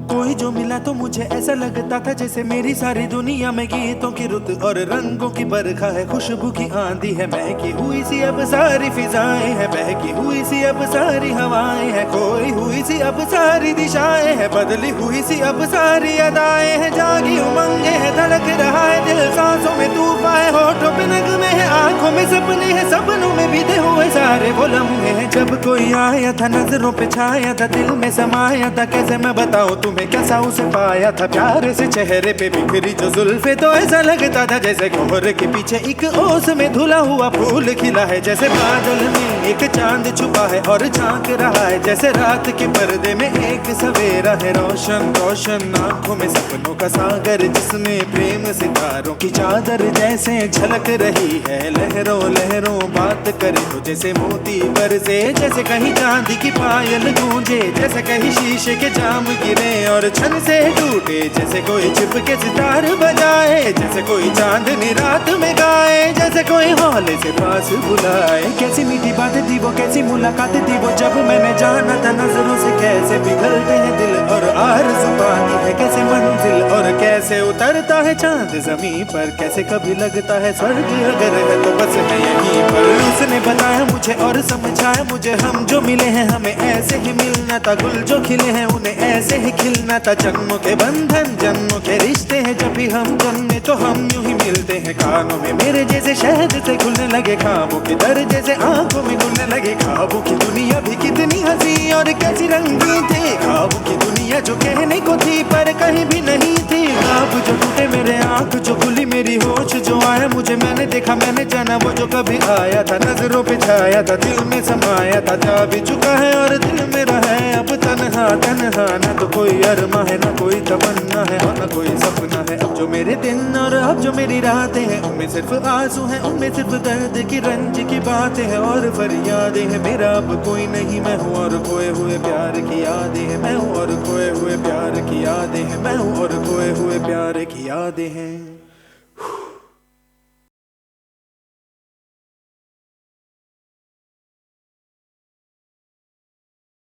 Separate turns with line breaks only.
कोई जो मिला तो मुझे ऐसा लगता था जैसे मेरी सारी दुनिया में गीतों की रुत और रंगों की बरखा है, खुशबू की आंधी है, महकी हुई सी अब सारी फिजाएं है, बहकी हुई सी अब सारी हवाएं है, खोई हुई सी अब सारी दिशाएं है, बदली हुई सी अब सारी अदाएं है, जागी उमंगे है, धड़क रहा है दिल, सांसों में तूफान है, होठों पे नगमे है, आंखों में सपने हैं, सपनों में बीते हुए सारे वो लम्हे हैं। जब कोई आया था नजरों पे छाया था, दिल में समाया था, कैसे मैं बताऊं तुम्हें कैसा उसे पाया था, प्यार से चेहरे पे बिखरी जो जुल्फे, तो ऐसा लगता था जैसे कोहरे के पीछे एक ओस में धुला हुआ फूल खिला है, जैसे बादल में एक चांद छुपा है और झांक रहा है, जैसे रात के पर्दे में एक सवेरा है, रोशन रोशन आंखों में सपनों का सागर, जिसमें प्रेम सितारों की चादर जैसे झलक रही है, लहरों लहरों बात करे तो जैसे मोती बरसे, जैसे कहीं चांदी की पायल गूंजे, जैसे कहीं शीशे के जाम गिरे और छन से टूटे, जैसे कोई छिप के सितार बजाए, जैसे कोई चांदनी रात में गाए, जैसे कोई हौले से पास बुलाए। कैसी मीठी बातें थी वो, कैसी मुलाकातें थी वो, जब मैंने जाना था नजरों से कैसे पिघलते हैं दिल और आरज़ू पाती है कैसे मंजिल, और कैसे उतरता है चांद जमीन पर, कैसे कभी लगता है स्वर्ग अगर है तो बस मैं यहीं पर। उसने बताया मुझे और समझाया मुझे, हम जो मिले हैं हमें ऐसे ही मिलना था, गुल जो खिले हैं उन्हें ऐसे ही खिलना था, जन्मों के बंधन जन्मों के रिश्ते हैं, जब भी हम जन्मे तो हम यूं ही मिलते हैं, कानों में मेरे जैसे शहद से खुलने लगे ख्वाबों के दर, जैसे आंखों में खुलने लगे ख्वाबों की दुनिया भी कितनी हंसी और कैसी रंगीन थी, ख्वाबों की दुनिया जो कहने को थी पर कहीं भी नहीं थी, ख्वाब जो टूटे मेरे आंख जो खुली मेरी होश जो आया मुझे, मैंने देखा मैंने जाना वो जो कभी आया था, नजरों पे छाया था दिल में समाया था, जा भी चुका है और दिल मेरा है अब तन्हा तन्हा, ना तो कोई अरमा है ना कोई तमन्ना है और ना कोई सपना है, अब जो मेरे दिन और अब जो मेरी रातें हैं उनमें सिर्फ आंसू हैं, उनमें सिर्फ दर्द की रंज की बातें हैं और फरियादें हैं, मेरा अब कोई नहीं मैं हूँ और खोए हुए प्यार की यादें हैं, मैं हूँ और खोए हुए प्यार की यादें हैं, मैं हूँ और खोए हुए प्यार की यादें हैं।